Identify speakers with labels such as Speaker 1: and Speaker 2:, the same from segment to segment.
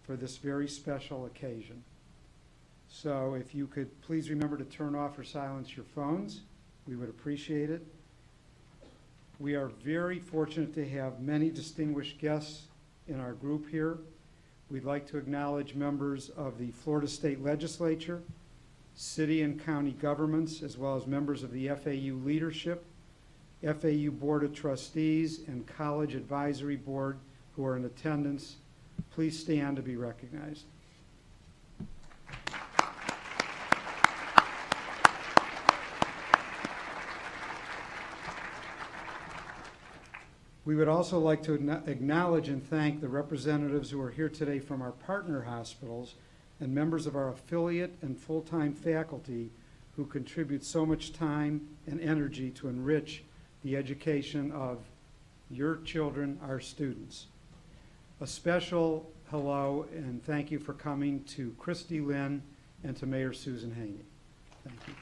Speaker 1: for this very special occasion. So if you could please remember to turn off or silence your phones, we would appreciate it. We are very fortunate to have many distinguished guests in our group here. We'd like to acknowledge members of the Florida State Legislature, city and county governments, as well as members of the FAU leadership, FAU Board of Trustees, and College Advisory Board who are in attendance. Please stand to be recognized. We would also like to acknowledge and thank the representatives who are here today from our partner hospitals and members of our affiliate and full-time faculty who contribute so much time and energy to enrich the education of your children, our students. A special hello and thank you for coming to Christy Lynn and to Mayor Susan Haney. Thank you.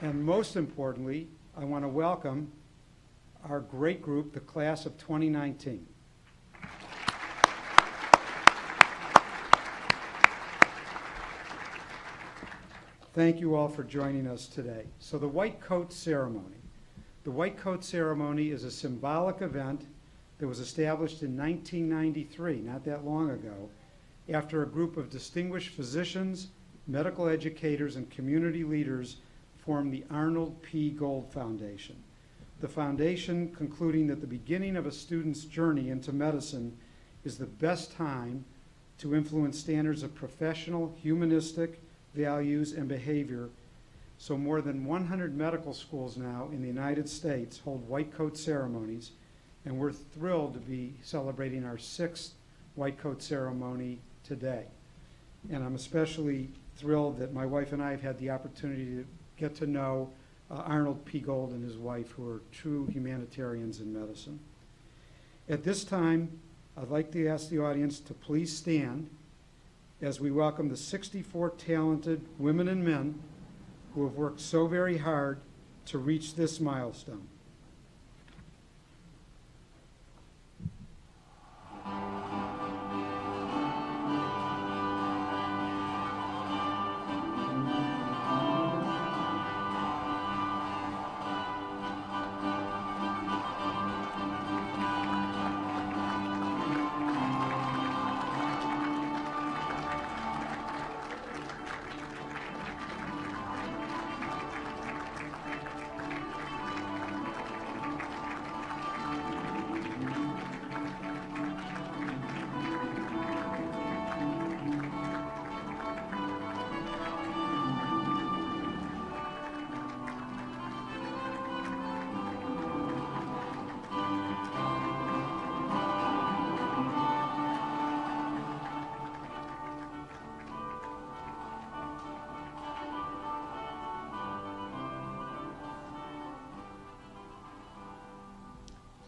Speaker 1: And most importantly, I want to welcome our great group, the class of 2019. Thank you all for joining us today. So the White Coat Ceremony. The White Coat Ceremony is a symbolic event that was established in 1993, not that long ago, after a group of distinguished physicians, medical educators, and community leaders formed the Arnold P. Gold Foundation. The foundation concluding that the beginning of a student's journey into medicine is the best time to influence standards of professional, humanistic values and behavior. So more than 100 medical schools now in the United States hold white coat ceremonies, and we're thrilled to be celebrating our 6th white coat ceremony today. And I'm especially thrilled that my wife and I have had the opportunity to get to know Arnold P. Gold and his wife, who are true humanitarians in medicine. At this time, I'd like to ask the audience to please stand as we welcome the 64 talented women and men who have worked so very hard to reach this milestone.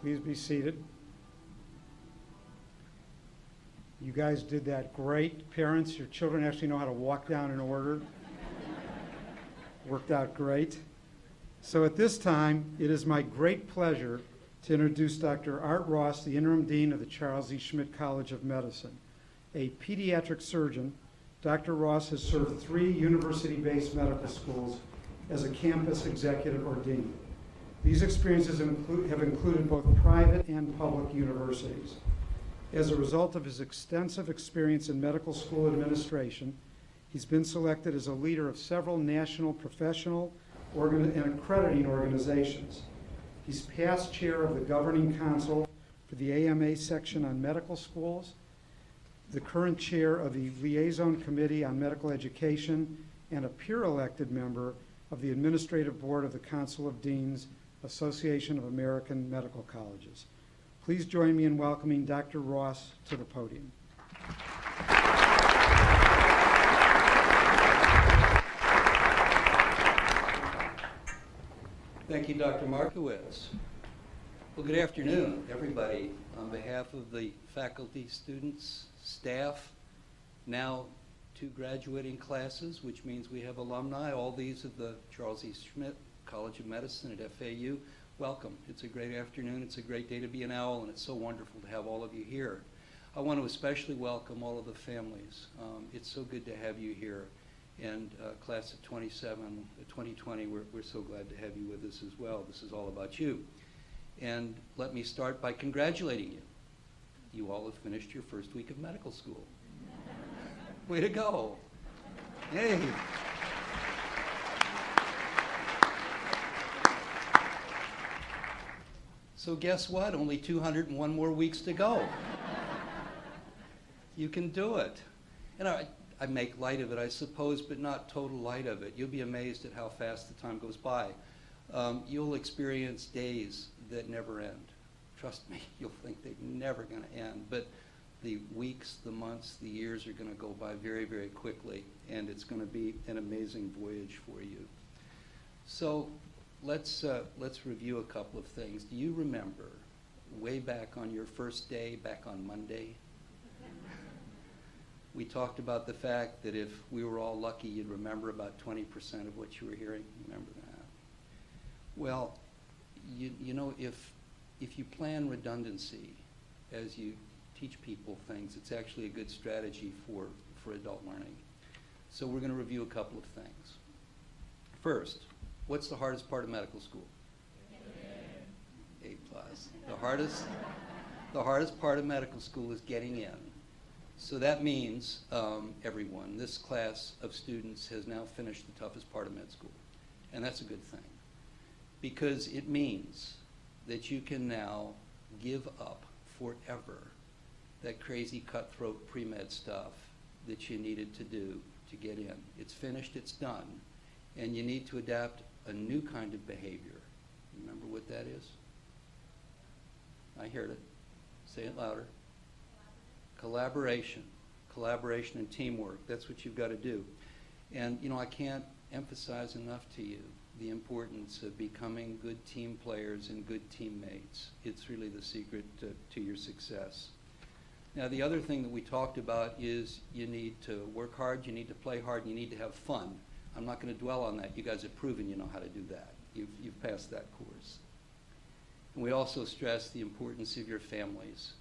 Speaker 1: Please be seated. You guys did that great. Parents, your children actually know how to walk down in order. Worked out great. So at this time, it is my great pleasure to introduce Dr. Art Ross, the Interim Dean of the Charles E. Schmidt College of Medicine. A pediatric surgeon, Dr. Ross has served 3 university-based medical schools as a campus executive or dean. These experiences have included both private and public universities. As a result of his extensive experience in medical school administration, he's been selected as a leader of several national professional and accrediting organizations. He's past chair of the Governing Council for the AMA section on medical schools, the current chair of the Liaison Committee on Medical Education, and a peer-elected member of the Administrative Board of the Council of Deans, Association of American Medical Colleges. Please join me in welcoming Dr. Ross to the podium.
Speaker 2: Thank you, Dr. Markowitz. Well, good afternoon, everybody. On behalf of the faculty, students, staff, now 2 graduating classes, which means we have alumni, all these of the Charles E. Schmidt College of Medicine at FAU. welcome. It's a great afternoon. It's a great day to be an owl, and it's so wonderful to have all of you here. I want to especially welcome all of the families. It's so good to have you here. And class of 2020, we're so glad to have you with us as well. This is all about you. And let me start by congratulating you. You all have finished your first week of medical school. Way to go. Hey. So guess what? Only 201 more weeks to go. You can do it. And I make light of it, I suppose, but not total light of it. You'll be amazed at how fast the time goes by. You'll experience days that never end. Trust me, you'll think they're never going to end. But the weeks, the months, the years are going to go by very, very quickly, and it's going to be an amazing voyage for you. So let's review a couple of things. Do you remember way back on your first day, back on Monday? We talked about the fact that if we were all lucky, you'd remember about 20% of what you were hearing. Remember that? Well, you know, if you plan redundancy as you teach people things, it's actually a good strategy for adult learning. So we're going to review a couple of things. First, what's the hardest part of medical school? A+. The hardest part of medical school is getting in. So that means everyone, this class of students has now finished the toughest part of med school. And that's a good thing, because it means that you can now give up forever that crazy cutthroat pre-med stuff that you needed to do to get in. It's finished, it's done, and you need to adapt a new kind of behavior. Remember what that is? I heard it. Say it louder. Collaboration and teamwork. That's what you've got to do. And you know, I can't emphasize enough to you the importance of becoming good team players and good teammates. It's really the secret to your success. Now, the other thing that we talked about is you need to work hard, you need to play hard, and you need to have fun. I'm not going to dwell on that. You guys have proven you know how to do that. You've passed that course. And we also stress the importance of your families.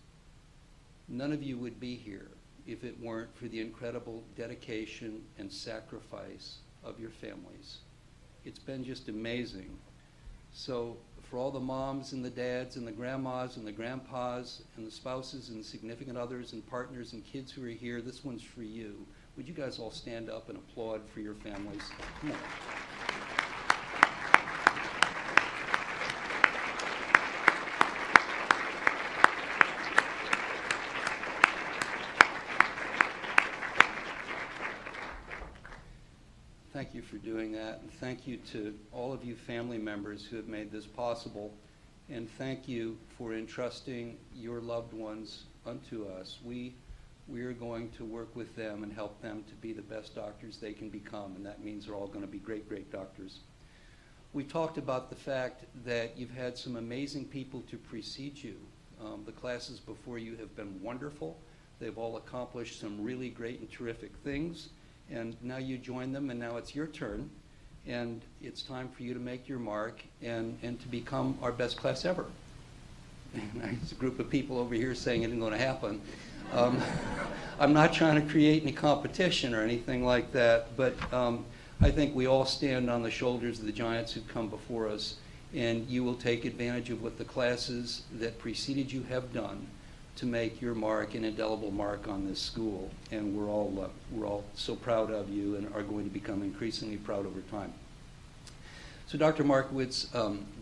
Speaker 2: None of you would be here if it weren't for the incredible dedication and sacrifice of your families. It's been just amazing. So for all the moms and the dads and the grandmas and the grandpas and the spouses and significant others and partners and kids who are here, this one's for you. Would you guys all stand up and applaud for your families? Come on. Thank you for doing that, and thank you to all of you family members who have made this possible, and thank you for entrusting your loved ones unto us. We are going to work with them and help them to be the best doctors they can become, and that means they're all going to be great, great doctors. We talked about the fact that you've had some amazing people to precede you. The classes before you have been wonderful. They've all accomplished some really great and terrific things. And now you join them, and now it's your turn, and it's time for you to make your mark and to become our best class ever. There's a group of people over here saying it isn't going to happen. I'm not trying to create any competition or anything like that, but I think we all stand on the shoulders of the giants who've come before us, and you will take advantage of what the classes that preceded you have done to make your mark, an indelible mark on this school. And we're all so proud of you and are going to become increasingly proud over time. So Dr. Markowitz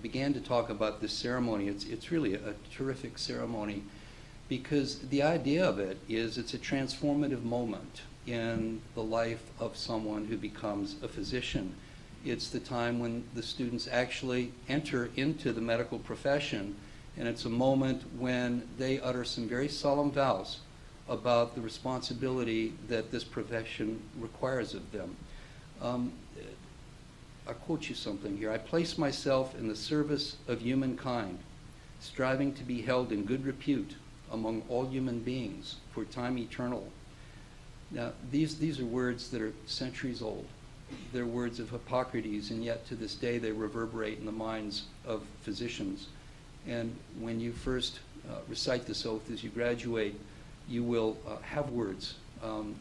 Speaker 2: began to talk about this ceremony. It's really a terrific ceremony because the idea of it is it's a transformative moment in the life of someone who becomes a physician. It's the time when the students actually enter into the medical profession, and it's a moment when they utter some very solemn vows about the responsibility that this profession requires of them. I'll quote you something here. I place myself in the service of humankind, striving to be held in good repute among all human beings for time eternal. Now, these are words that are centuries old, They're words of Hippocrates, and yet to this day they reverberate in the minds of physicians. And when you first recite this oath as you graduate, you will have words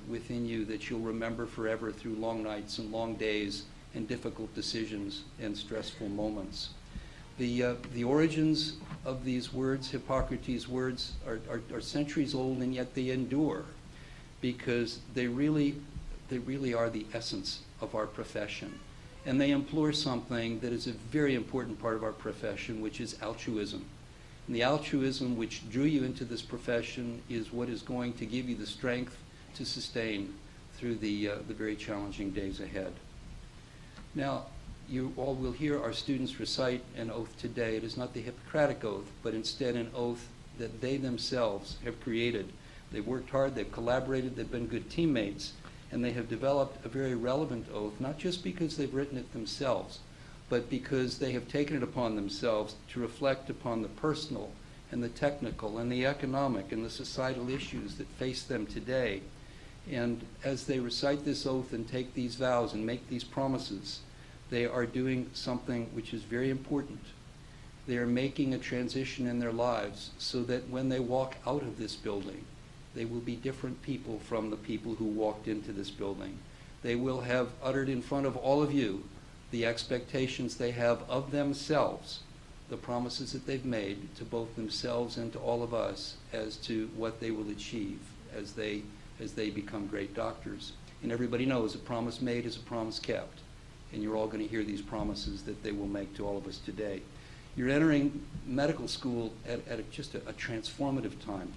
Speaker 2: within you that you'll remember forever through long nights and long days and difficult decisions and stressful moments. The origins of these words, Hippocrates' words, are centuries old, and yet they endure because they really are the essence of our profession. And they implore something that is a very important part of our profession, which is altruism. And the altruism which drew you into this profession is what is going to give you the strength to sustain through the very challenging days ahead. Now, you all will hear our students recite an oath today. It is not the Hippocratic oath, but instead an oath that they themselves have created. They've worked hard, they've collaborated, they've been good teammates, and they have developed a very relevant oath, not just because they've written it themselves, but because they have taken it upon themselves to reflect upon the personal and the technical and the economic and the societal issues that face them today. And as they recite this oath and take these vows and make these promises, they are doing something which is very important. They are making a transition in their lives so that when they walk out of this building, they will be different people from the people who walked into this building. They will have uttered in front of all of you the expectations they have of themselves, the promises that they've made to both themselves and to all of us as to what they will achieve as they become great doctors. And everybody knows a promise made is a promise kept. And you're all going to hear these promises that they will make to all of us today. You're entering medical school at just a transformative time.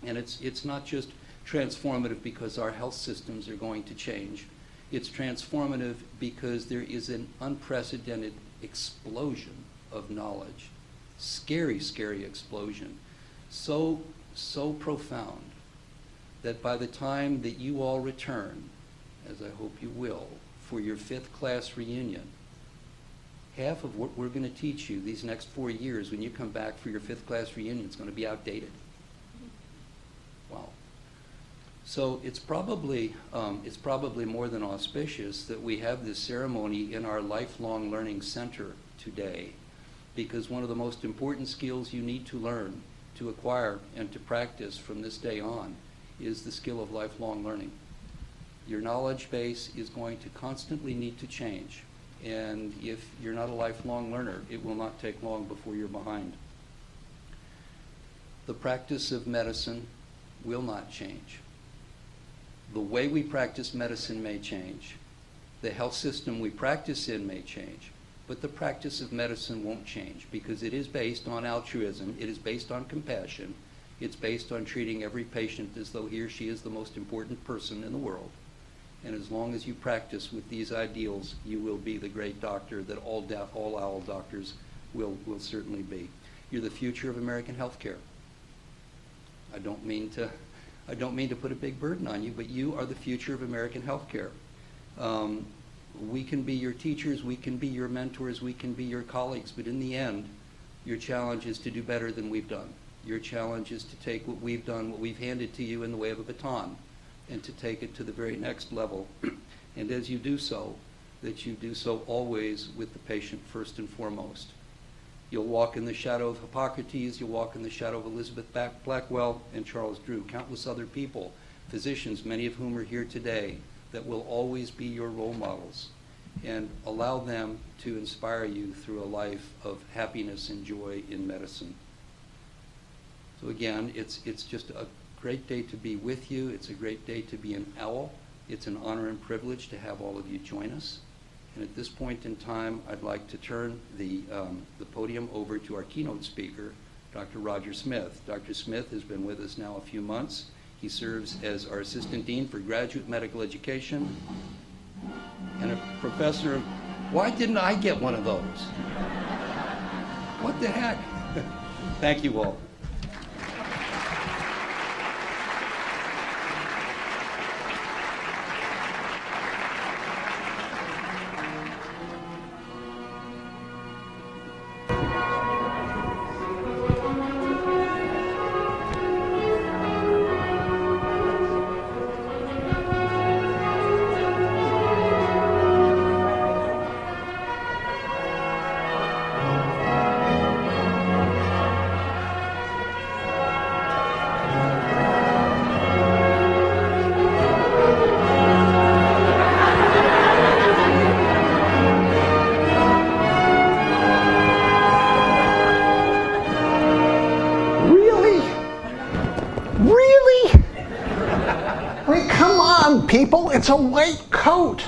Speaker 2: And it's not just transformative because our health systems are going to change. It's transformative because there is an unprecedented explosion of knowledge. Scary, scary explosion. So profound that by the time that you all return, as I hope you will, for your 5th class reunion, half of what we're going to teach you these next 4 years when you come back for your 5th class reunion is going to be outdated. Wow. So it's probably more than auspicious that we have this ceremony in our Lifelong Learning Center today, because one of the most important skills you need to learn, to acquire, and to practice from this day on is the skill of lifelong learning. Your knowledge base is going to constantly need to change, and if you're not a lifelong learner, it will not take long before you're behind. The practice of medicine will not change. The way we practice medicine may change. The health system we practice in may change, but the practice of medicine won't change because it is based on altruism, it is based on compassion, it's based on treating every patient as though he or she is the most important person in the world. And as long as you practice with these ideals, you will be the great doctor that all owl doctors will certainly be. You're the future of American healthcare. I don't mean to put a big burden on you, but you are the future of American healthcare. We can be your teachers, we can be your mentors, we can be your colleagues, but in the end, your challenge is to do better than we've done. Your challenge is to take what we've done, what we've handed to you in the way of a baton, and to take it to the very next level. And as you do so, that you do so always with the patient first and foremost. You'll walk in the shadow of Hippocrates, you'll walk in the shadow of Elizabeth Blackwell and Charles Drew, countless other people, physicians, many of whom are here today, that will always be your role models, and allow them to inspire you through a life of happiness and joy in medicine. So again, it's just a great day to be with you. It's a great day to be an owl. It's an honor and privilege to have all of you join us. And at this point in time, I'd like to turn the podium over to our keynote speaker, Dr. Roger Smith. Dr. Smith has been with us now a few months. He serves as our Assistant Dean for Graduate Medical Education and a professor of... Why didn't I get one of those? What the heck? Thank you all.
Speaker 3: people? It's a white coat.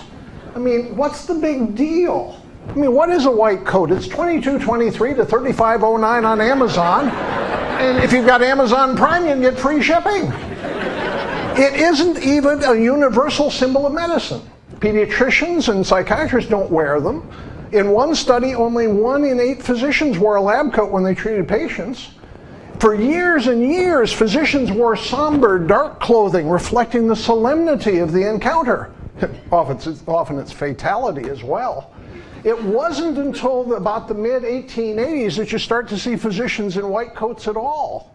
Speaker 3: I mean, what's the big deal? I mean, what is a white coat? It's $22.23 to $35.09 on Amazon. And if you've got Amazon Prime, you can get free shipping. It isn't even a universal symbol of medicine. Pediatricians and psychiatrists don't wear them. In one study, only 1 in 8 physicians wore a lab coat when they treated patients. For years and years, physicians wore somber, dark clothing reflecting the solemnity of the encounter. Often its fatality as well. It wasn't until about the mid-1880s that you start to see physicians in white coats at all.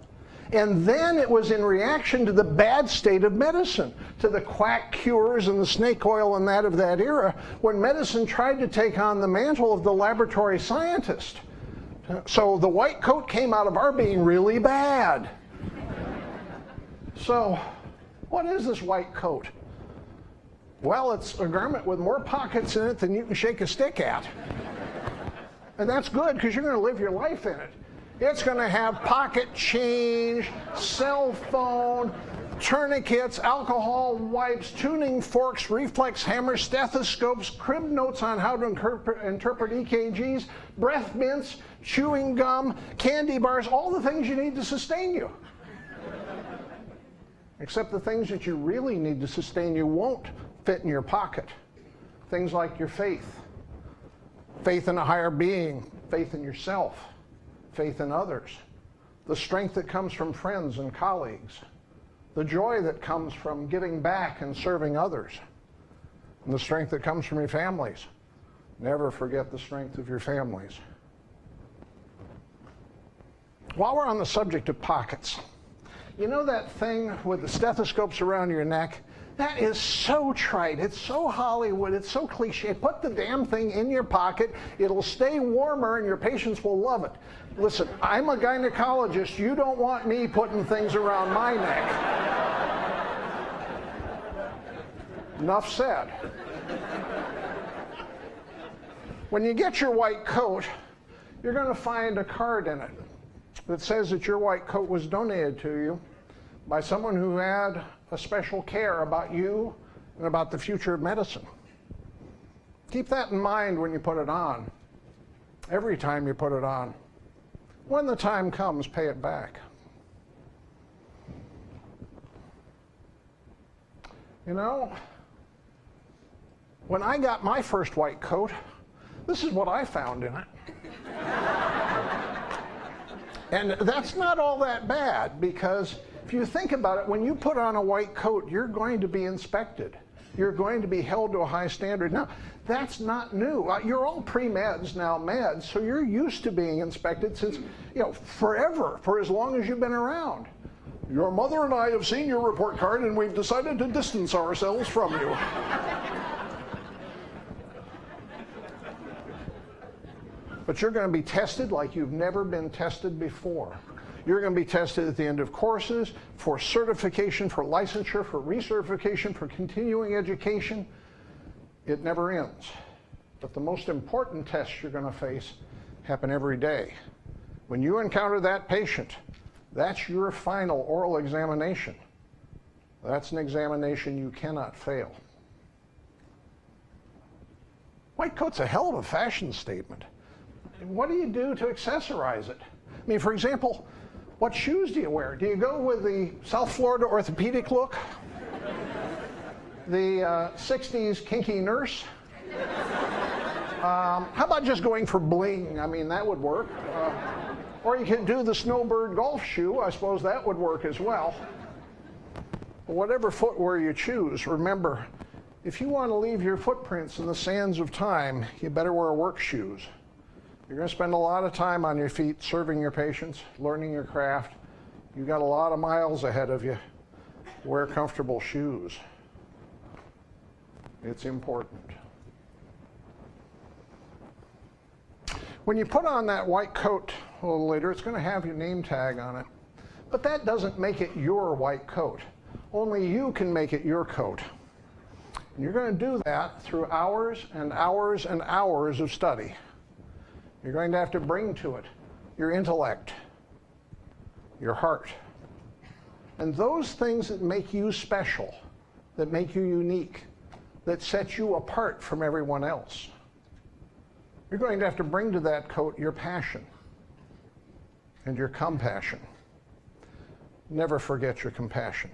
Speaker 3: And then it was in reaction to the bad state of medicine, to the quack cures and the snake oil and that of that era, when medicine tried to take on the mantle of the laboratory scientist. So the white coat came out of our being really bad. So what is this white coat? Well, it's a garment with more pockets in it than you can shake a stick at. And that's good, because you're going to live your life in it. It's going to have pocket change, cell phone, tourniquets, alcohol wipes, tuning forks, reflex hammers, stethoscopes, crib notes on how to interpret EKGs, breath mints, chewing gum, candy bars, all the things you need to sustain you. Except the things that you really need to sustain you won't fit in your pocket. Things like your faith. Faith in a higher being, faith in yourself, faith in others, the strength that comes from friends and colleagues, the joy that comes from giving back and serving others, and the strength that comes from your families. Never forget the strength of your families. While we're on the subject of pockets, you know that thing with the stethoscopes around your neck? That is so trite. It's so Hollywood. It's so cliche. Put the damn thing in your pocket. It'll stay warmer and your patients will love it. Listen, I'm a gynecologist. You don't want me putting things around my neck. Enough said. When you get your white coat, you're going to find a card in it that says that your white coat was donated to you by someone who had a special care about you and about the future of medicine. Keep that in mind when you put it on. Every time you put it on. When the time comes, pay it back. You know, when I got my first white coat, this is what I found in it. And that's not all that bad, because if you think about it, when you put on a white coat, you're going to be inspected. You're going to be held to a high standard. Now, that's not new. You're all pre-meds, now meds, so you're used to being inspected since, forever, for as long as you've been around. Your mother and I have seen your report card, and we've decided to distance ourselves from you. But you're going to be tested like you've never been tested before. You're going to be tested at the end of courses, for certification, for licensure, for recertification, for continuing education. It never ends. But the most important tests you're going to face happen every day. When you encounter that patient, that's your final oral examination. That's an examination you cannot fail. White coat's a hell of a fashion statement. What do you do to accessorize it? I mean, for example, what shoes do you wear? Do you go with the South Florida orthopedic look? The 60s kinky nurse? How about just going for bling? I mean, that would work. Or you can do the snowbird golf shoe. I suppose that would work as well. But whatever footwear you choose, remember, if you want to leave your footprints in the sands of time, you better wear work shoes. You're going to spend a lot of time on your feet serving your patients, learning your craft. You've got a lot of miles ahead of you. Wear comfortable shoes. It's important. When you put on that white coat a little later, it's going to have your name tag on it. But that doesn't make it your white coat. Only you can make it your coat. And you're going to do that through hours and hours and hours of study. You're going to have to bring to it your intellect, your heart, and those things that make you special, that make you unique, that set you apart from everyone else. You're going to have to bring to that coat your passion and your compassion. Never forget your compassion.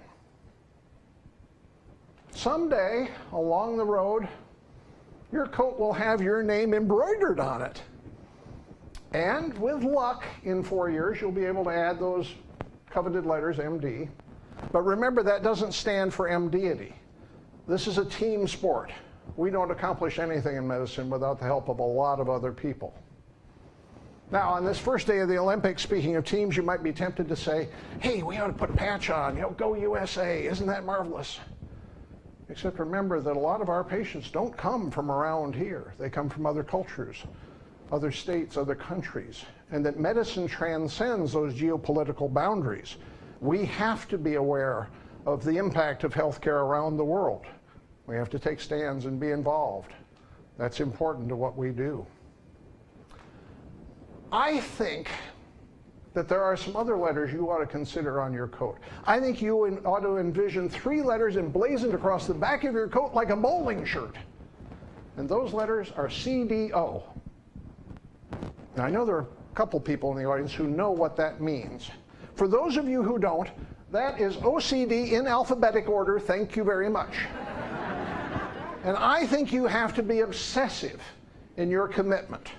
Speaker 3: Someday, along the road, your coat will have your name embroidered on it. And with luck, in 4 years, you'll be able to add those coveted letters, MD. But remember, that doesn't stand for MD-ity. This is a team sport. We don't accomplish anything in medicine without the help of a lot of other people. Now, on this first day of the Olympics, speaking of teams, you might be tempted to say, hey, we ought to put a patch on, go USA, isn't that marvelous? Except remember that a lot of our patients don't come from around here. They come from other cultures, other states, other countries, and that medicine transcends those geopolitical boundaries. We have to be aware of the impact of healthcare around the world. We have to take stands and be involved. That's important to what we do. I think that there are some other letters you ought to consider on your coat. I think you ought to envision 3 letters emblazoned across the back of your coat like a bowling shirt. And those letters are CDO. Now, I know there are a couple people in the audience who know what that means. For those of you who don't, that is OCD in alphabetic order. Thank you very much. And I think you have to be obsessive in your commitment.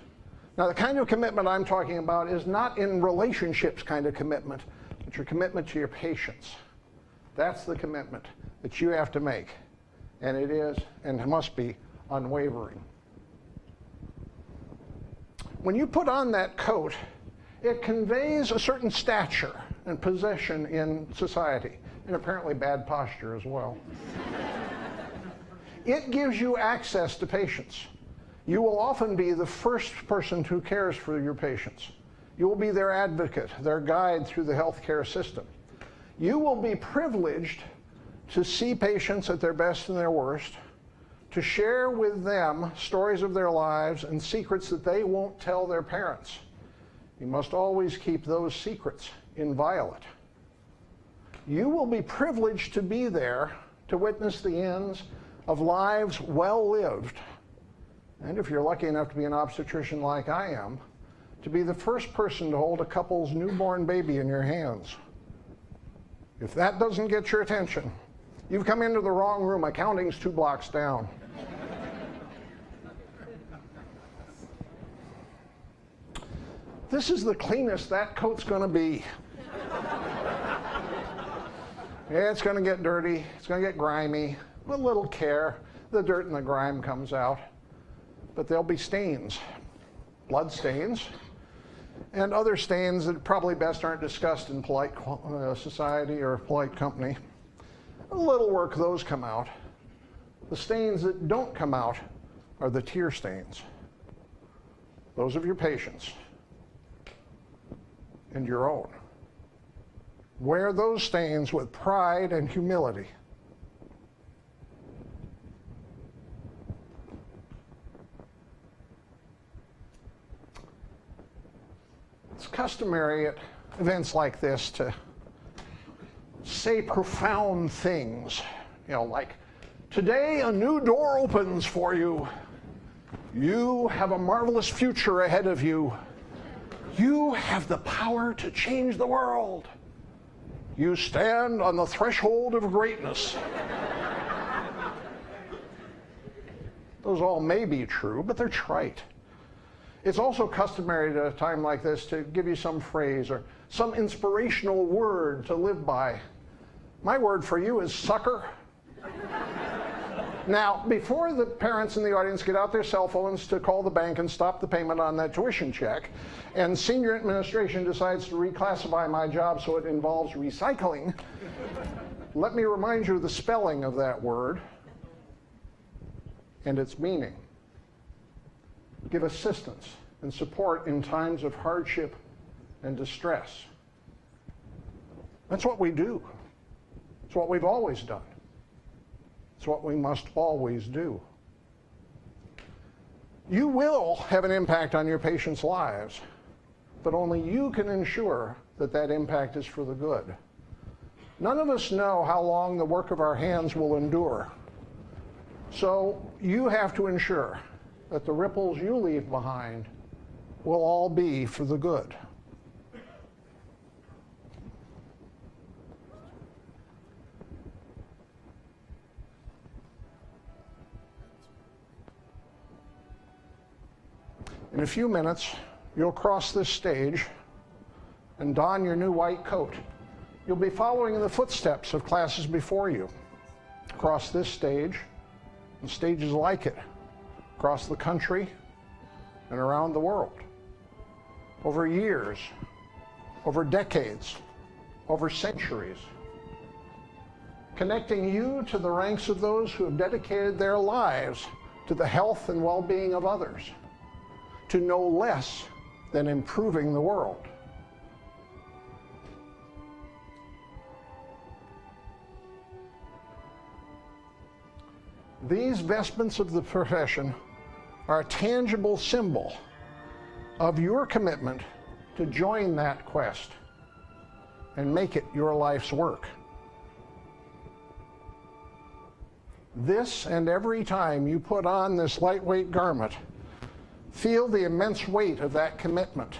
Speaker 3: Now, the kind of commitment I'm talking about is not in relationships kind of commitment, but your commitment to your patients. That's the commitment that you have to make. And it is, and it must be, unwavering. When you put on that coat, it conveys a certain stature and position in society, and apparently bad posture as well. It gives you access to patients. You will often be the first person who cares for your patients. You will be their advocate, their guide through the healthcare system. You will be privileged to see patients at their best and their worst, to share with them stories of their lives and secrets that they won't tell their parents. You must always keep those secrets inviolate. You will be privileged to be there to witness the ends of lives well lived. And if you're lucky enough to be an obstetrician like I am, to be the first person to hold a couple's newborn baby in your hands. If that doesn't get your attention, you've come into the wrong room. Accounting's 2 blocks down. This is the cleanest that coat's going to be. Yeah, it's going to get dirty. It's going to get grimy. With a little care, the dirt and the grime comes out. But there'll be stains, blood stains, and other stains that probably best aren't discussed in polite society or polite company. A little work, those come out. The stains that don't come out are the tear stains. Those of your patients and your own. Wear those stains with pride and humility. It's customary at events like this to say profound things, like, today a new door opens for you. You have a marvelous future ahead of you. You have the power to change the world. You stand on the threshold of greatness. Those all may be true, but they're trite. It's also customary at a time like this to give you some phrase or some inspirational word to live by. My word for you is sucker. Now, before the parents in the audience get out their cell phones to call the bank and stop the payment on that tuition check, and senior administration decides to reclassify my job so it involves recycling, let me remind you of the spelling of that word and its meaning. Give assistance and support in times of hardship and distress. That's what we do. It's what we've always done. It's what we must always do. You will have an impact on your patients' lives, but only you can ensure that that impact is for the good. None of us know how long the work of our hands will endure. So you have to ensure that the ripples you leave behind will all be for the good. In a few minutes, you'll cross this stage and don your new white coat. You'll be following in the footsteps of classes before you. Across this stage and stages like it, across the country and around the world. Over years, over decades, over centuries. Connecting you to the ranks of those who have dedicated their lives to the health and well-being of others, to no less than improving the world. These vestments of the profession are a tangible symbol of your commitment to join that quest and make it your life's work. This and every time you put on this lightweight garment, feel the immense weight of that commitment.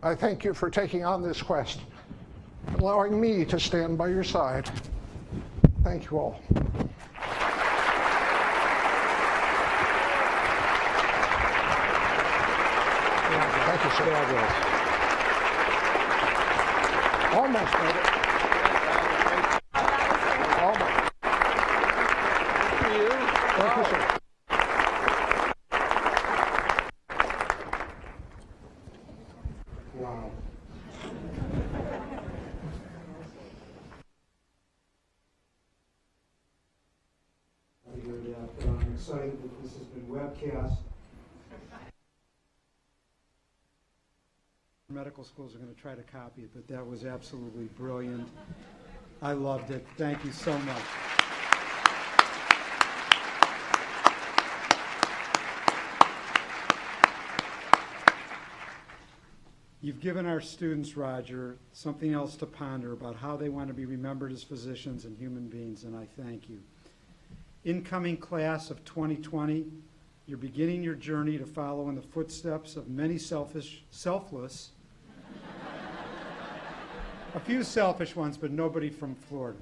Speaker 3: I thank you for taking on this quest, allowing me to stand by your side. Thank you all. Thank you, sir. Almost made it. Almost. Thank you, sir. Wow.
Speaker 1: I'm excited that this has been webcast. Medical schools are going to try to copy it, but that was absolutely brilliant. I loved it. Thank you so much. You've given our students, Roger, something else to ponder about how they want to be remembered as physicians and human beings, and I thank you. Incoming class of 2020, you're beginning your journey to follow in the footsteps of many selfless, a few selfish ones, but nobody from Florida.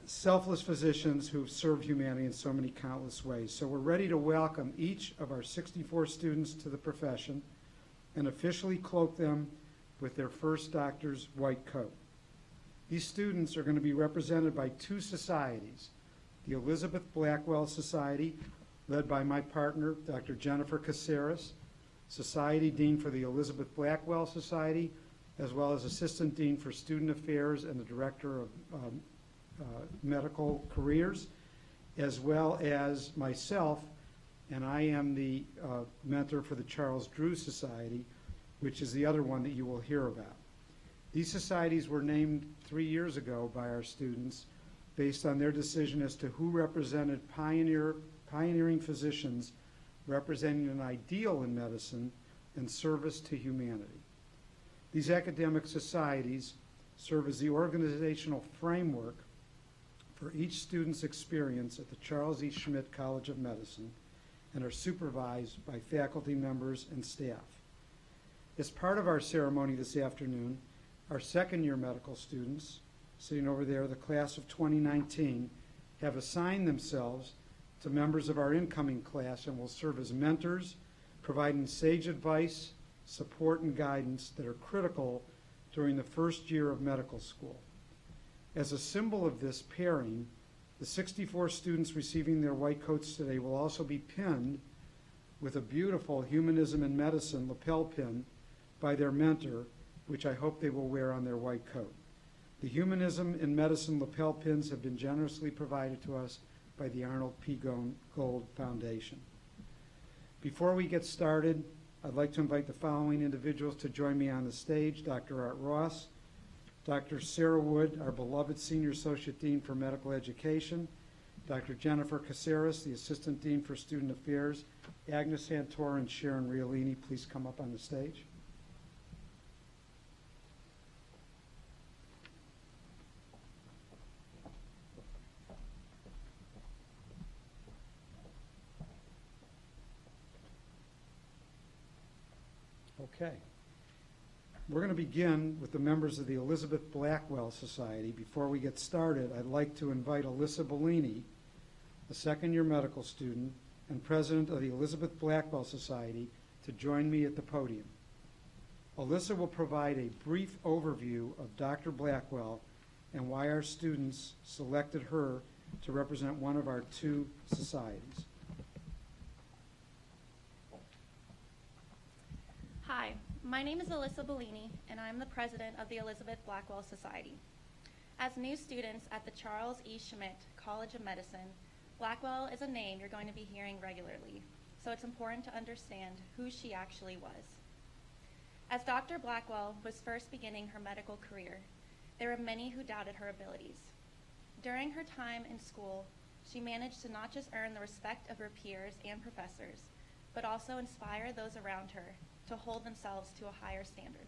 Speaker 1: Selfless physicians who've served humanity in so many countless ways. So we're ready to welcome each of our 64 students to the profession and officially cloak them with their first doctor's white coat. These students are going to be represented by two societies, the Elizabeth Blackwell Society, led by my partner, Dr. Jennifer Caceres, Society Dean for the Elizabeth Blackwell Society, as well as Assistant Dean for Student Affairs and the Director of Medical Careers, as well as myself, and I am the mentor for the Charles Drew Society, which is the other one that you will hear about. These societies were named 3 years ago by our students based on their decision as to who represented pioneering physicians representing an ideal in medicine and service to humanity. These academic societies serve as the organizational framework for each student's experience at the Charles E. Schmidt College of Medicine and are supervised by faculty members and staff. As part of our ceremony this afternoon, our second-year medical students, sitting over there, the class of 2019, have assigned themselves to members of our incoming class and will serve as mentors, providing sage advice, support, and guidance that are critical during the first year of medical school. As a symbol of this pairing, the 64 students receiving their white coats today will also be pinned with a beautiful Humanism in Medicine lapel pin by their mentor, which I hope they will wear on their white coat. The Humanism in Medicine lapel pins have been generously provided to us by the Arnold P. Gold Foundation. Before we get started, I'd like to invite the following individuals to join me on the stage: Dr. Art Ross, Dr. Sarah Wood, our beloved Senior Associate Dean for Medical Education, Dr. Jennifer Caceres, the Assistant Dean for Student Affairs, Agnes Santor and Sharon Riolini, please come up on the stage. Okay. We're going to begin with the members of the Elizabeth Blackwell Society. Before we get started, I'd like to invite Alyssa Bellini, a second-year medical student and president of the Elizabeth Blackwell Society, to join me at the podium. Alyssa will provide a brief overview of Dr. Blackwell and why our students selected her to represent one of our two societies.
Speaker 4: Hi, my name is Alyssa Bellini, and I'm the president of the Elizabeth Blackwell Society. As new students at the Charles E. Schmidt College of Medicine, Blackwell is a name you're going to be hearing regularly, so it's important to understand who she actually was. As Dr. Blackwell was first beginning her medical career, there were many who doubted her abilities. During her time in school, she managed to not just earn the respect of her peers and professors, but also inspire those around her to hold themselves to a higher standard.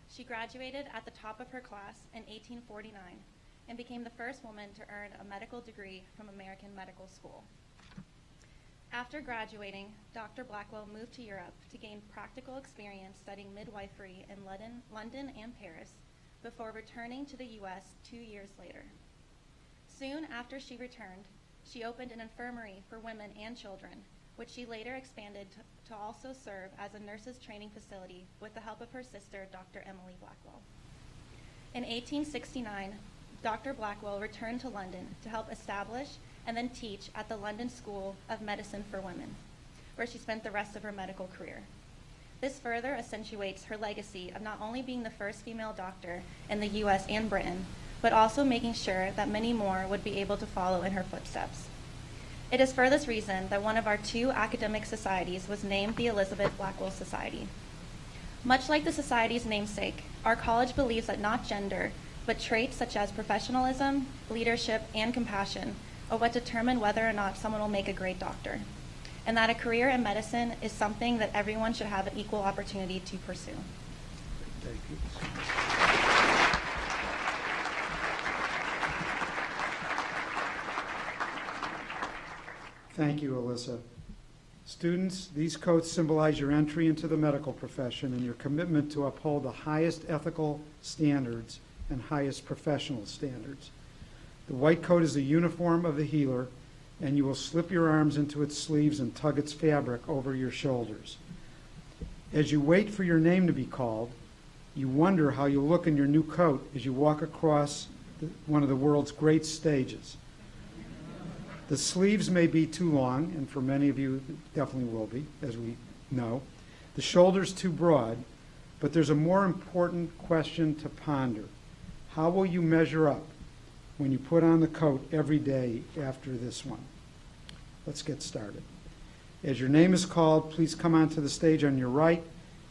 Speaker 4: She graduated at the top of her class in 1849 and became the first woman to earn a medical degree from American Medical School. After graduating, Dr. Blackwell moved to Europe to gain practical experience studying midwifery in London and Paris before returning to the U.S. 2 years later. Soon after she returned, she opened an infirmary for women and children, which she later expanded to also serve as a nurses' training facility with the help of her sister, Dr. Emily Blackwell. In 1869, Dr. Blackwell returned to London to help establish and then teach at the London School of Medicine for Women, where she spent the rest of her medical career. This further accentuates her legacy of not only being the first female doctor in the U.S. and Britain, but also making sure that many more would be able to follow in her footsteps. It is for this reason that one of our two academic societies was named the Elizabeth Blackwell Society. Much like the society's namesake, our college believes that not gender, but traits such as professionalism, leadership, and compassion are what determine whether or not someone will make a great doctor, and that a career in medicine is something that everyone should have an equal opportunity to pursue.
Speaker 1: Thank you. Thank you, Alyssa. Students, these coats symbolize your entry into the medical profession and your commitment to uphold the highest ethical standards and highest professional standards. The white coat is the uniform of the healer, and you will slip your arms into its sleeves and tug its fabric over your shoulders. As you wait for your name to be called, you wonder how you'll look in your new coat as you walk across one of the world's great stages. The sleeves may be too long, and for many of you it definitely will be, as we know. The shoulders too broad, but there's a more important question to ponder. How will you measure up when you put on the coat every day after this one? Let's get started. As your name is called, please come onto the stage on your right,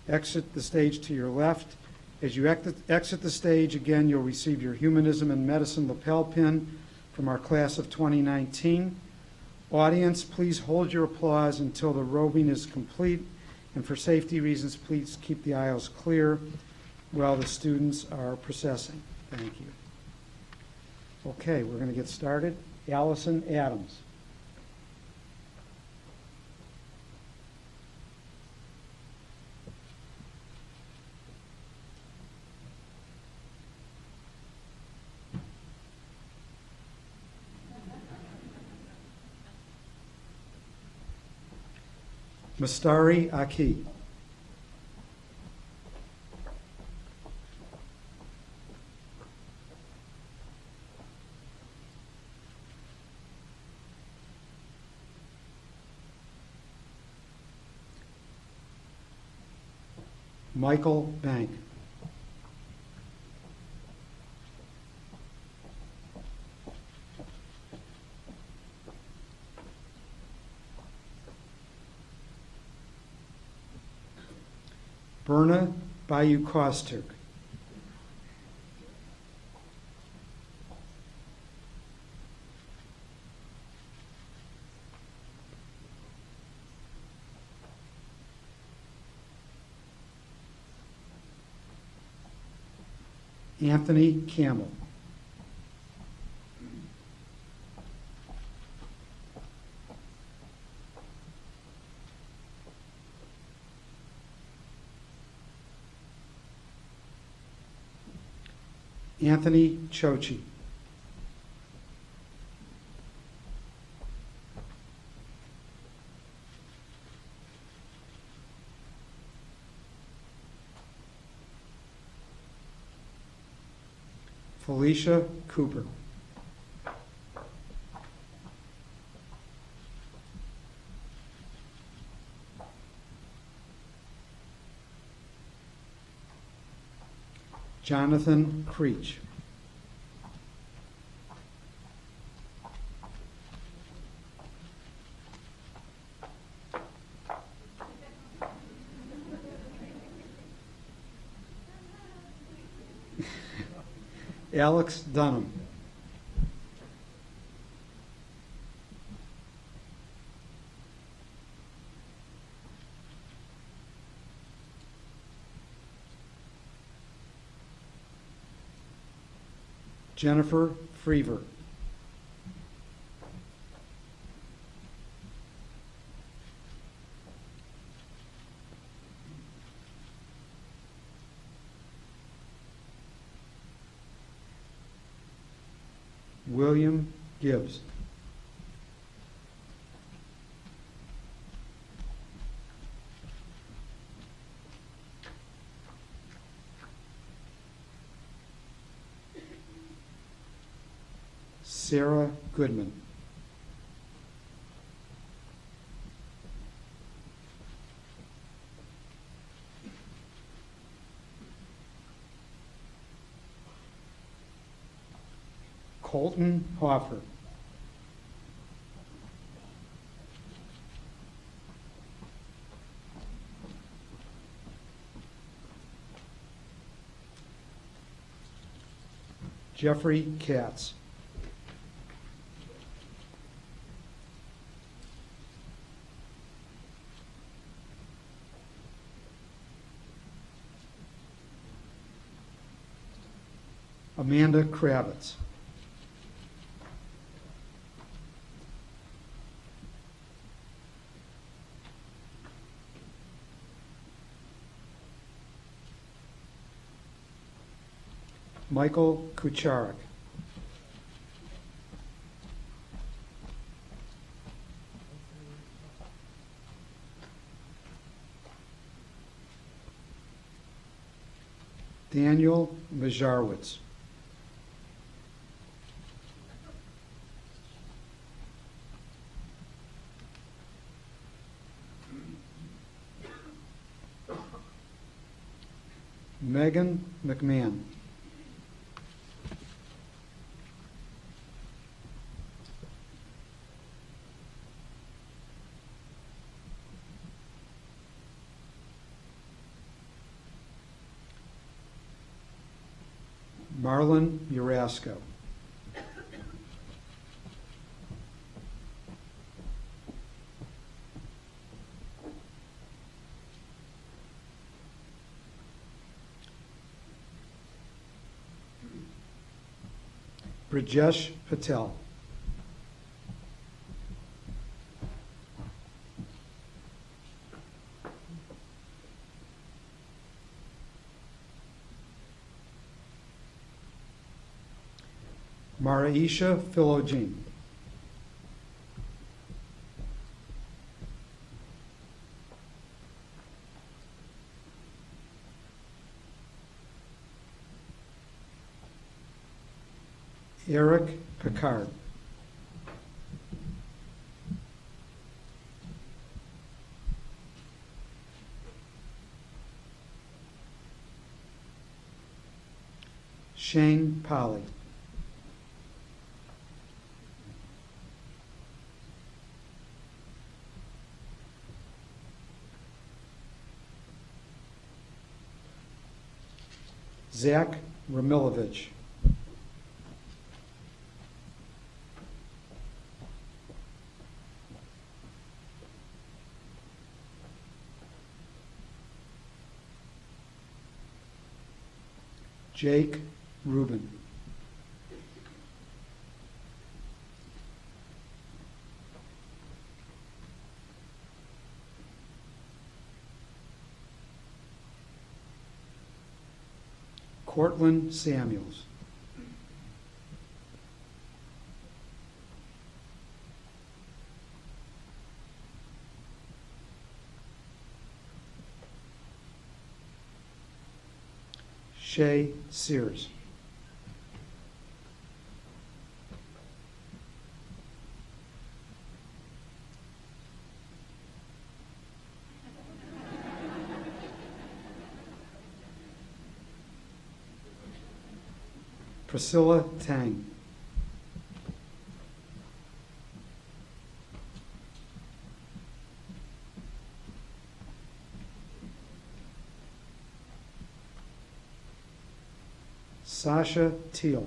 Speaker 1: exit the stage to your left. As you exit the stage, again, you'll receive your Humanism and Medicine lapel pin from our class of 2019. Audience, please hold your applause until the robing is complete, and for safety reasons, please keep the aisles clear while the students are processing. Thank you. Okay, we're going to get started. Allison Adams. Mastari Aki. Michael Bank. Berna Bayou Kostuk. Anthony Campbell. Anthony Chochi. Felicia Cooper. Jonathan Creech. Alex Dunham. Jennifer Freever. William Gibbs. Sarah Goodman. Colton Hoffer. Jeffrey Katz. Amanda Kravitz. Michael Kucharik. Daniel Majarwitz. Megan McMahon. Marlon Urasco. Brajesh Patel. Maraisha Philogene. Eric Picard. Shane Polly. Zach Ramilovich. Jake Rubin. Cortland Samuels. Shay Sears. Priscilla Tang. Sasha Teal.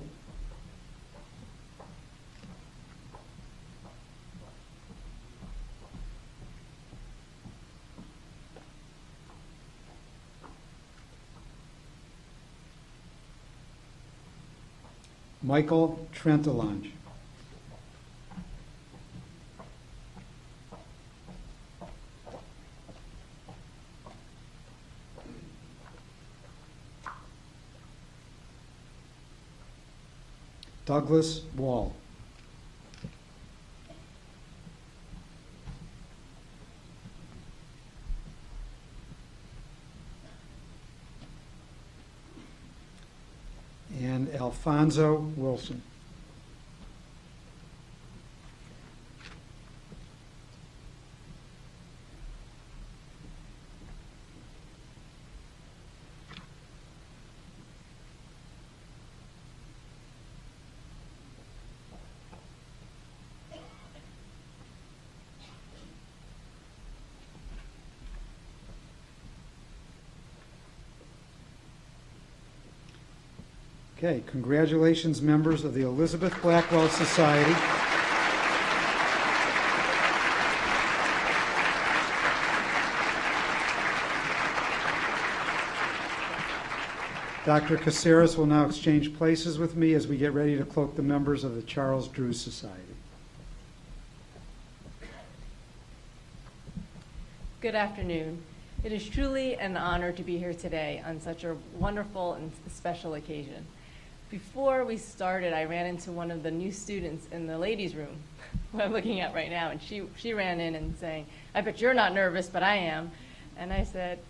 Speaker 1: Michael Trentelange. Douglas Wall. And Alfonso Wilson. Okay, congratulations, members of the Elizabeth Blackwell Society. Dr. Caceres will now exchange places with me as we get ready to cloak the members of the Charles Drew Society.
Speaker 5: Good afternoon. It is truly an honor to be here today on such a wonderful and special occasion. Before we started, I ran into one of the new students in the ladies' room, who I'm looking at right now, and she ran in and saying, "I bet you're not nervous, but I am." And I said,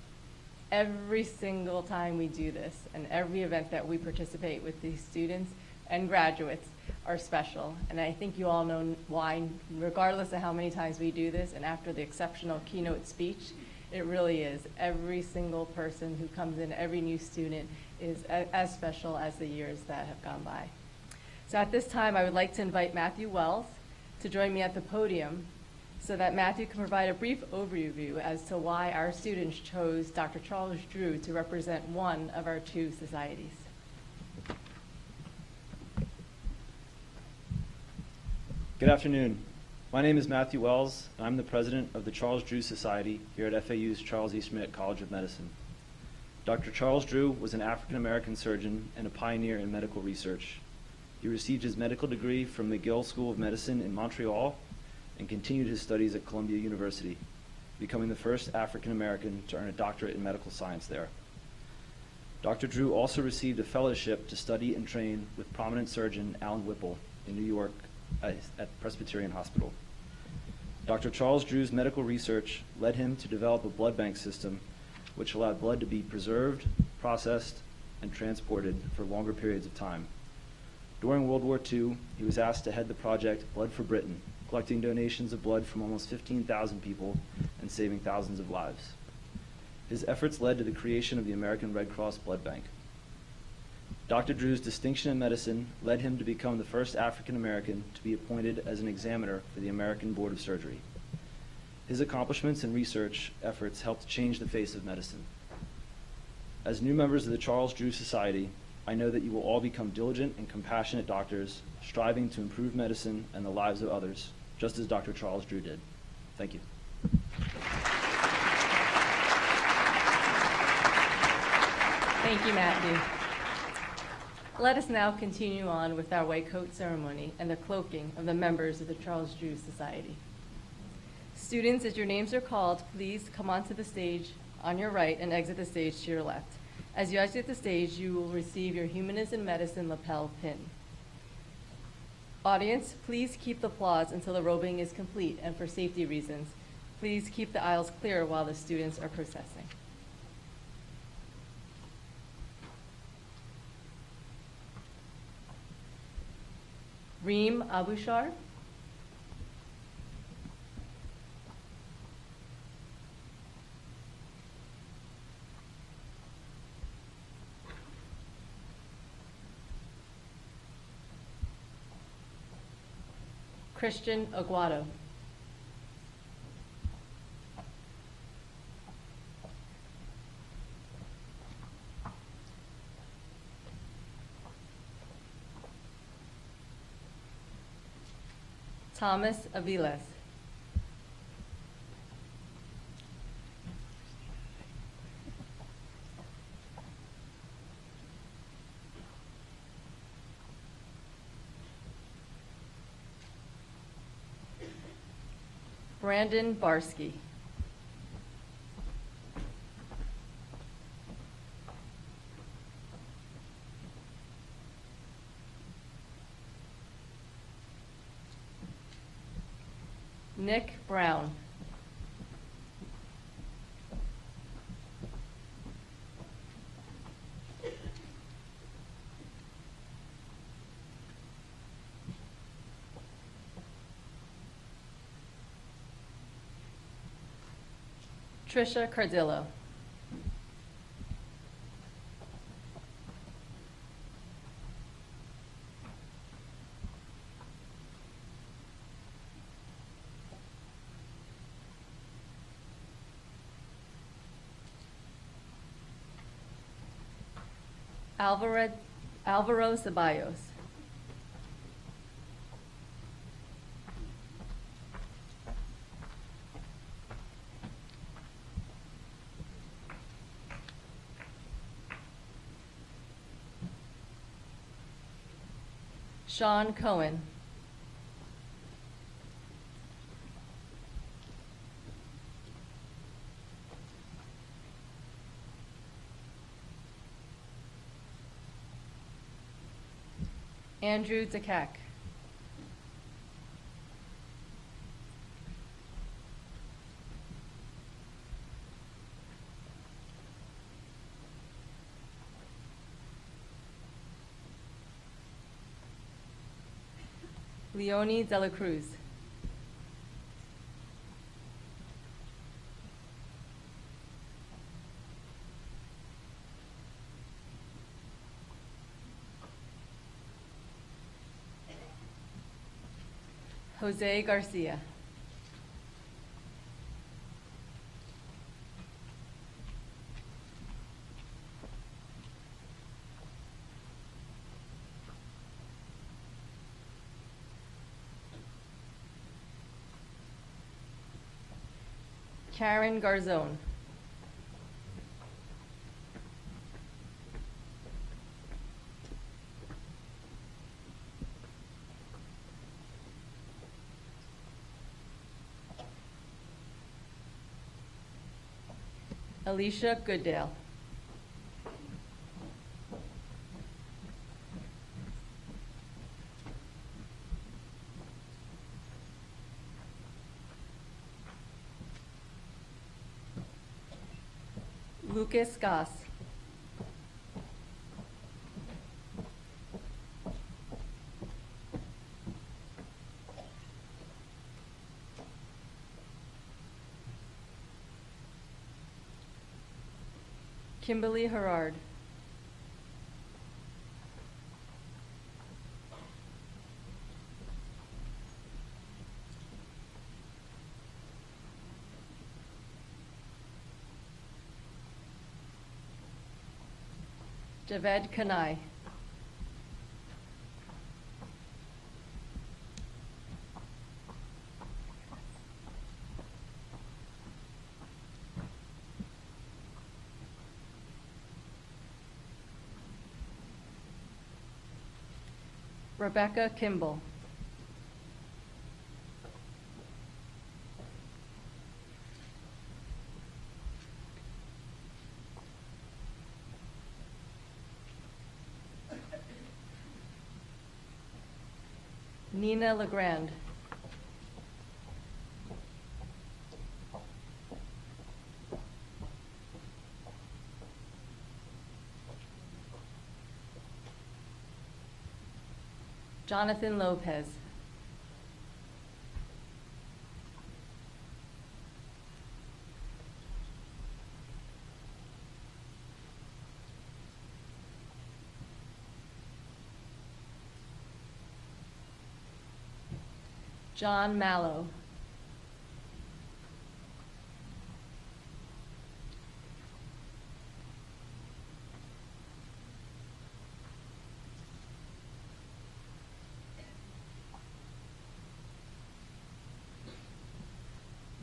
Speaker 5: every single time we do this, and every event that we participate with these students and graduates are special. And I think you all know why, regardless of how many times we do this, and after the exceptional keynote speech, it really is. Every single person who comes in, every new student, is as special as the years that have gone by. So at this time, I would like to invite Matthew Wells to join me at the podium so that Matthew can provide a brief overview as to why our students chose Dr. Charles Drew to represent one of our two societies.
Speaker 6: Good afternoon. My name is Matthew Wells, and I'm the president of the Charles Drew Society here at FAU's Charles E. Schmidt College of Medicine. Dr. Charles Drew was an African-American surgeon and a pioneer in medical research. He received his medical degree from McGill School of Medicine in Montreal and continued his studies at Columbia University, becoming the first African-American to earn a doctorate in medical science there. Dr. Drew also received a fellowship to study and train with prominent surgeon Alan Whipple in New York at Presbyterian Hospital. Dr. Charles Drew's medical research led him to develop a blood bank system which allowed blood to be preserved, processed, and transported for longer periods of time. During World War II, he was asked to head the project Blood for Britain, collecting donations of blood from almost 15,000 people and saving thousands of lives. His efforts led to the creation of the American Red Cross Blood Bank. Dr. Drew's distinction in medicine led him to become the first African American to be appointed as an examiner for the American Board of Surgery. His accomplishments and research efforts helped change the face of medicine. As new members of the Charles Drew Society, I know that you will all become diligent and compassionate doctors, striving to improve medicine and the lives of others, just as Dr. Charles Drew did. Thank you.
Speaker 5: Thank you, Matthew. Let us now continue on with our white coat ceremony and the cloaking of the members of the Charles Drew Society. Students, as your names are called, please come onto the stage on your right and exit the stage to your left. As you exit the stage, you will receive your Humanist in Medicine lapel pin. Audience, please keep the applause until the robing is complete, and for safety reasons, please keep the aisles clear while the students are processing. Reem Abushar. Christian Aguado. Thomas Aviles. Brandon Barsky. Nick Brown. Trisha Cardillo. Alvaro Ceballos. Sean Cohen. Andrew DeCack. Leonie De La Cruz. Jose Garcia. Karen Garzone. Alicia Gooddale. Lucas Goss. Kimberly Herard. Javed Kanai. Rebecca Kimball. Nina Legrand. Jonathan Lopez. John Mallow.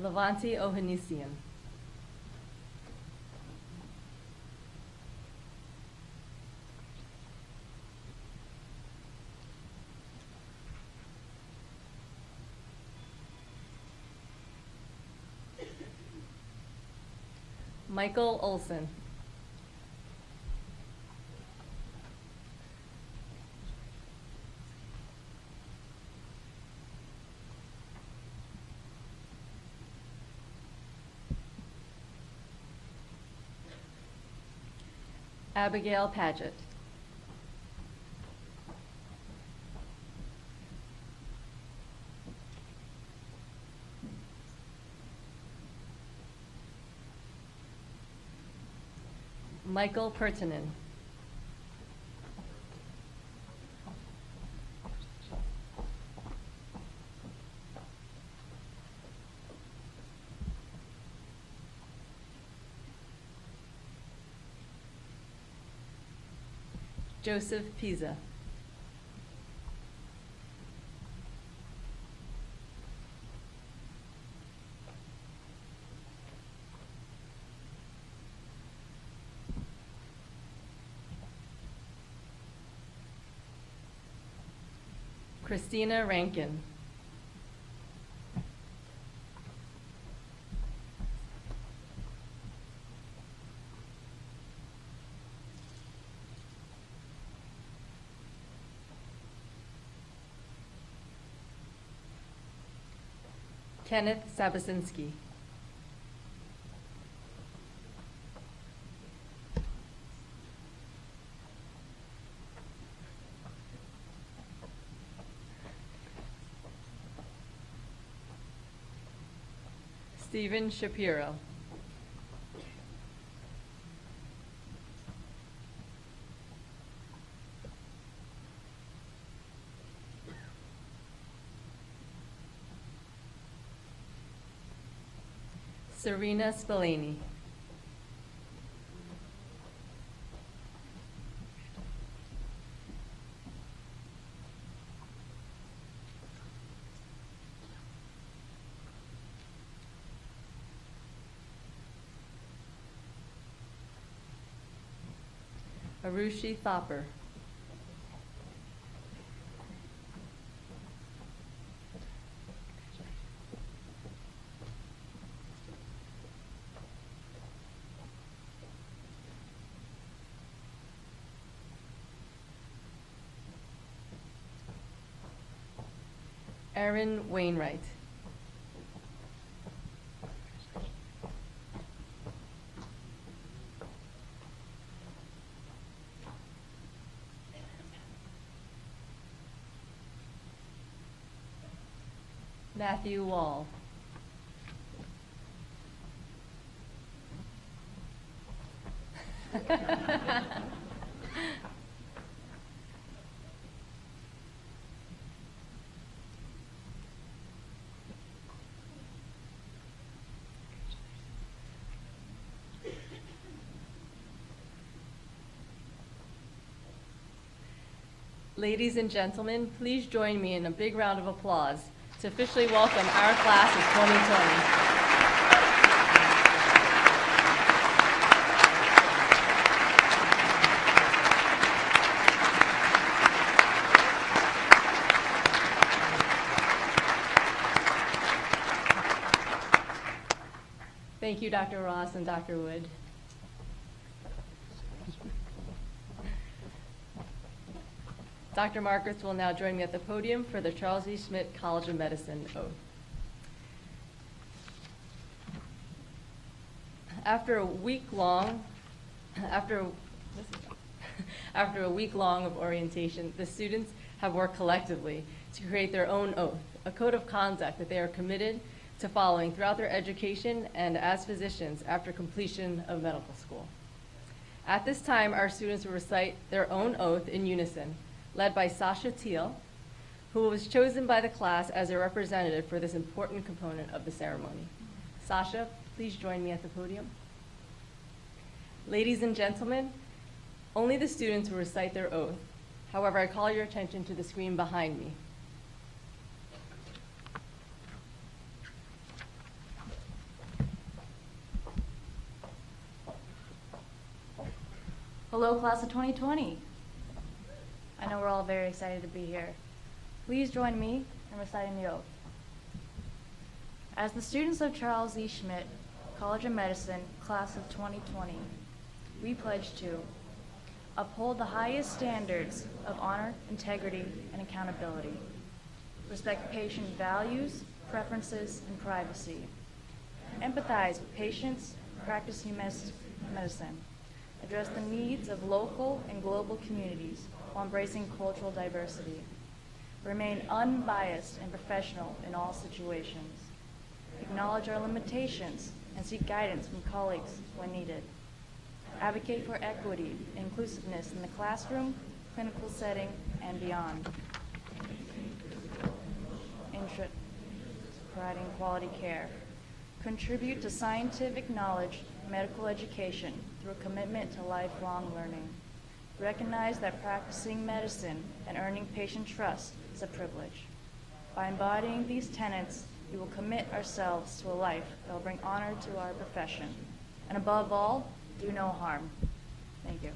Speaker 5: Levanti Ohanisian. Michael Olson. Abigail Paget. Michael Pertinen. Joseph Pisa. Christina Rankin. Kenneth Sabasinski. Stephen Shapiro. Serena Spillane. Arushi Thopper. Aaron Wainwright. Matthew Wall. Ladies and gentlemen, please join me in a big round of applause to officially welcome our class of 2020. Thank you, Dr. Ross and Dr. Wood. Dr. Markers will now join me at the podium for the Charles E. Schmidt College of Medicine oath. After a week long of orientation, the students have worked collectively to create their own oath, a code of conduct that they are committed to following throughout their education and as physicians after completion of medical school. At this time, our students will recite their own oath in unison, led by Sasha Teal, who was chosen by the class as a representative for this important component of the ceremony. Sasha, please join me at the podium. Ladies and gentlemen, only the students will recite their oath. However, I call your attention to the screen behind me.
Speaker 7: Hello, class of 2020. I know we're all very excited to be here. Please join me in reciting the oath. As the students of Charles E. Schmidt College of Medicine, class of 2020, we pledge to uphold the highest standards of honor, integrity, and accountability, respect patient values, preferences, and privacy, empathize with patients, practice humanist medicine, address the needs of local and global communities while embracing cultural diversity, remain unbiased and professional in all situations, acknowledge our limitations and seek guidance from colleagues when needed, advocate for equity and inclusiveness in the classroom, clinical setting, and beyond, providing quality care, contribute to scientific knowledge, medical education through a commitment to lifelong learning, recognize that practicing medicine and earning patient trust is a privilege. By embodying these tenets, we will commit ourselves to a life that will bring honor to our profession, and above all, do no harm. Thank you.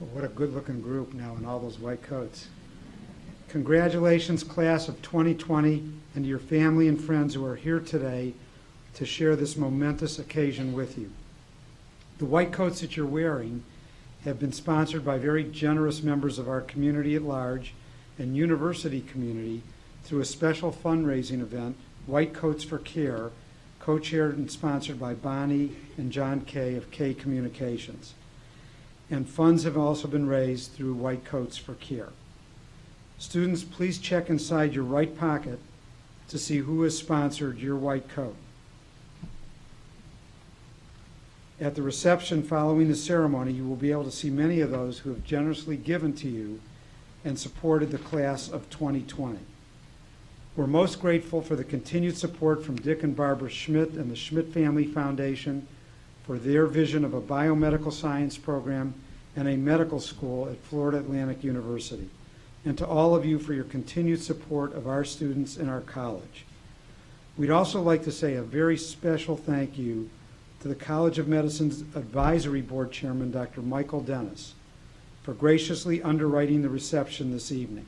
Speaker 1: Well, what a good-looking group now in all those white coats. Congratulations, class of 2020, and to your family and friends who are here today to share this momentous occasion with you. The white coats that you're wearing have been sponsored by very generous members of our community at large and university community through a special fundraising event, White Coats for Care, co-chaired and sponsored by Bonnie and John Kay of Kay Communications. And funds have also been raised through White Coats for Care. Students, please check inside your right pocket to see who has sponsored your white coat. At the reception following the ceremony, you will be able to see many of those who have generously given to you and supported the class of 2020. We're most grateful for the continued support from Dick and Barbara Schmidt and the Schmidt Family Foundation for their vision of a biomedical science program and a medical school at Florida Atlantic University, and to all of you for your continued support of our students in our college. We'd also like to say a very special thank you to the College of Medicine's Advisory Board Chairman, Dr. Michael Dennis, for graciously underwriting the reception this evening.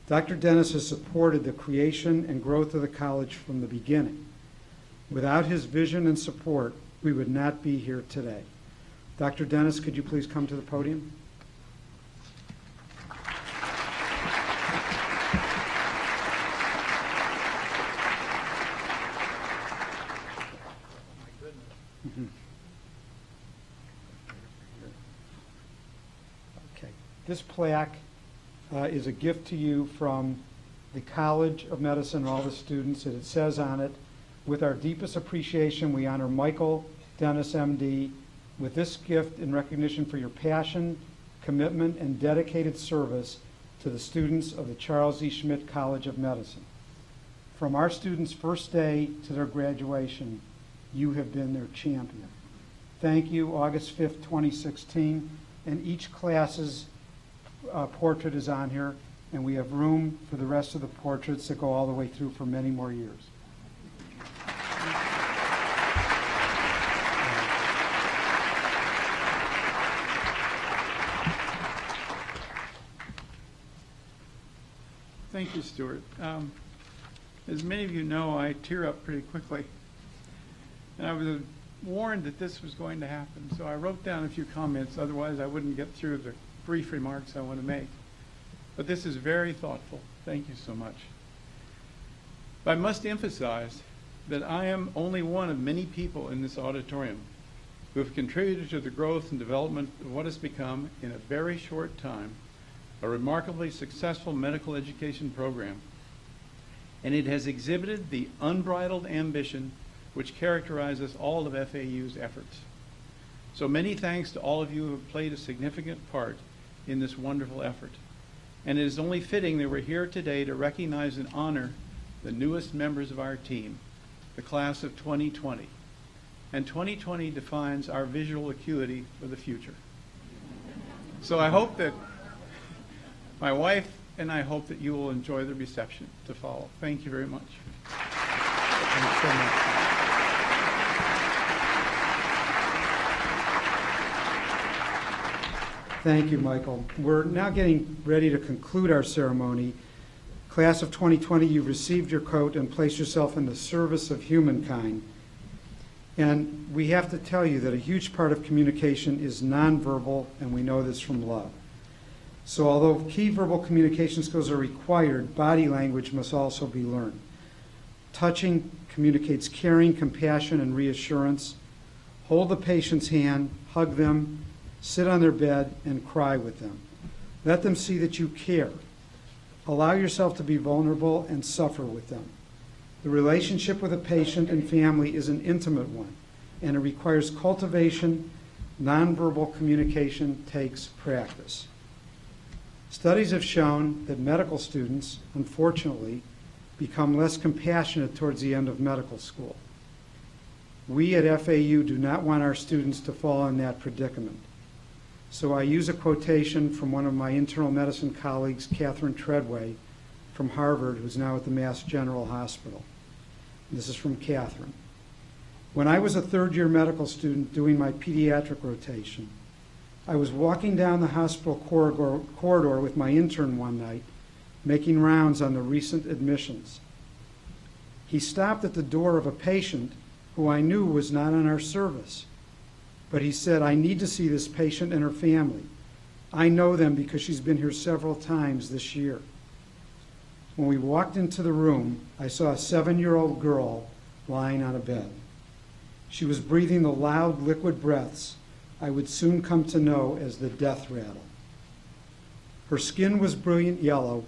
Speaker 1: Dr. Dennis has supported the creation and growth of the college from the beginning. Without his vision and support, we would not be here today. Dr. Dennis, could you please come to the podium? Okay. This plaque is a gift to you from the College of Medicine and all the students, and it says on it, "With our deepest appreciation, we honor Michael Dennis, MD, with this gift in recognition for your passion, commitment, and dedicated service to the students of the Charles E. Schmidt College of Medicine. From our students' first day to their graduation, you have been their champion. Thank you, August 5th, 2016, and each class's portrait is on here, and we have room for the rest of the portraits that go all the way through for many more years."
Speaker 8: Thank you, Stuart. As many of you know, I tear up pretty quickly. And I was warned that this was going to happen, so I wrote down a few comments, otherwise I wouldn't get through the brief remarks I want to make. but this is very thoughtful. Thank you so much. But I must emphasize that I am only one of many people in this auditorium who have contributed to the growth and development of what has become, in a very short time, a remarkably successful medical education program. And it has exhibited the unbridled ambition which characterizes all of FAU's efforts. So many thanks to all of you who have played a significant part in this wonderful effort. And it is only fitting that we're here today to recognize and honor the newest members of our team, the class of 2020. And 2020 defines our visual acuity for the future. So I hope that my wife and I hope that you will enjoy the reception to follow. Thank you very much. Thanks so much.
Speaker 1: Thank you, Michael. We're now getting ready to conclude our ceremony. Class of 2020, you've received your coat and placed yourself in the service of humankind. And we have to tell you that a huge part of communication is nonverbal, and we know this from love. So although key verbal communication skills are required, body language must also be learned. Touching communicates caring, compassion, and reassurance. Hold the patient's hand, hug them, sit on their bed, and cry with them. Let them see that you care. Allow yourself to be vulnerable and suffer with them. The relationship with a patient and family is an intimate one, and it requires cultivation. Nonverbal communication takes practice. Studies have shown that medical students, unfortunately, become less compassionate towards the end of medical school. We at FAU do not want our students to fall in that predicament. So I use a quotation from one of my internal medicine colleagues, Catherine Treadway, from Harvard, who's now at the Mass General Hospital. This is from Catherine. When I was a third-year medical student doing my pediatric rotation, I was walking down the hospital corridor with my intern one night, making rounds on the recent admissions. He stopped at the door of a patient who I knew was not on our service. But he said, "I need to see this patient and her family. I know them because she's been here several times this year." When we walked into the room, I saw a 7-year-old girl lying on a bed. She was breathing the loud, liquid breaths I would soon come to know as the death rattle. Her skin was brilliant yellow,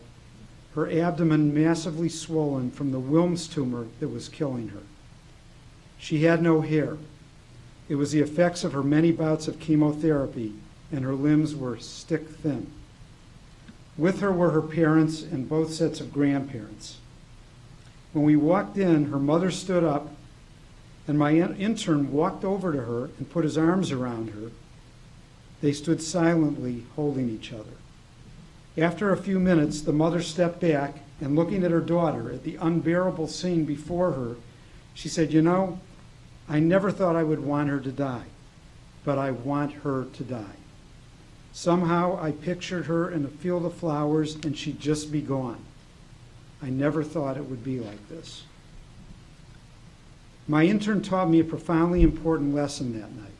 Speaker 1: her abdomen massively swollen from the Wilms tumor that was killing her. She had no hair. It was the effects of her many bouts of chemotherapy, and her limbs were stick thin. With her were her parents and both sets of grandparents. When we walked in, her mother stood up, and my intern walked over to her and put his arms around her. They stood silently holding each other. After a few minutes, the mother stepped back, and looking at her daughter, at the unbearable scene before her, she said, "You know, I never thought I would want her to die, but I want her to die. Somehow I pictured her in a field of flowers and she'd just be gone. I never thought it would be like this." My intern taught me a profoundly important lesson that night.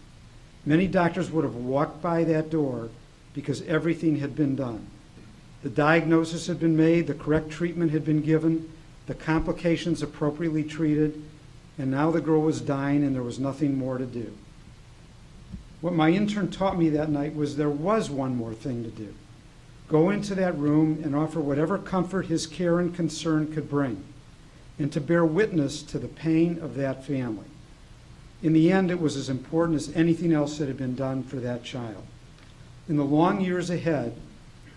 Speaker 1: Many doctors would have walked by that door because everything had been done. The diagnosis had been made, the correct treatment had been given, the complications appropriately treated, and now the girl was dying and there was nothing more to do. What my intern taught me that night was there was one more thing to do. Go into that room and offer whatever comfort his care and concern could bring, and to bear witness to the pain of that family. In the end, it was as important as anything else that had been done for that child. In the long years ahead,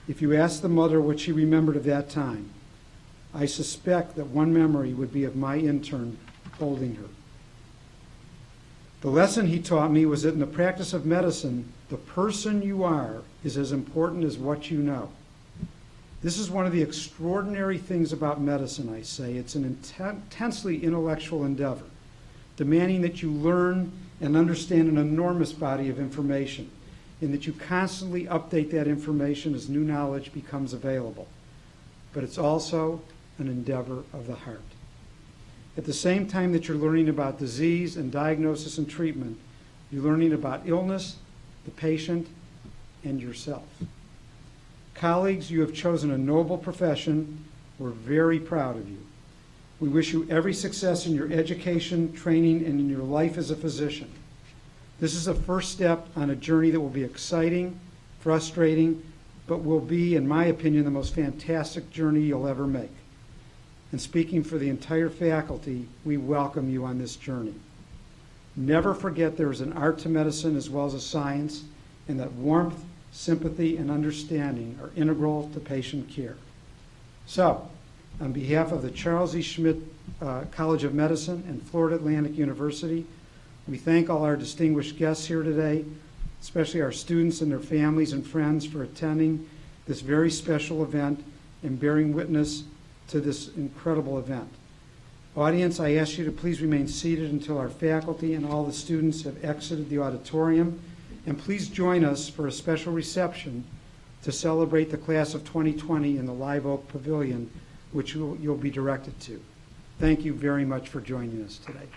Speaker 1: if you asked the mother what she remembered of that time, I suspect that one memory would be of my intern holding her. The lesson he taught me was that in the practice of medicine, the person you are is as important as what you know. This is one of the extraordinary things about medicine, I say. It's an intensely intellectual endeavor, demanding that you learn and understand an enormous body of information, and that you constantly update that information as new knowledge becomes available. But it's also an endeavor of the heart. At the same time that you're learning about disease and diagnosis and treatment, you're learning about illness, the patient, and yourself. Colleagues, you have chosen a noble profession. We're very proud of you. We wish you every success in your education, training, and in your life as a physician. This is a first step on a journey that will be exciting, frustrating, but will be, in my opinion, the most fantastic journey you'll ever make. And speaking for the entire faculty, we welcome you on this journey. Never forget there is an art to medicine as well as a science, and that warmth, sympathy, and understanding are integral to patient care. So, on behalf of the Charles E. Schmidt College of Medicine and Florida Atlantic University, we thank all our distinguished guests here today, especially our students and their families and friends for attending this very special event and bearing witness to this incredible event. Audience, I ask you to please remain seated until our faculty and all the students have exited the auditorium, and please join us for a special reception to celebrate the class of 2020 in the Live Oak Pavilion, which you'll be directed to. Thank you very much for joining us today.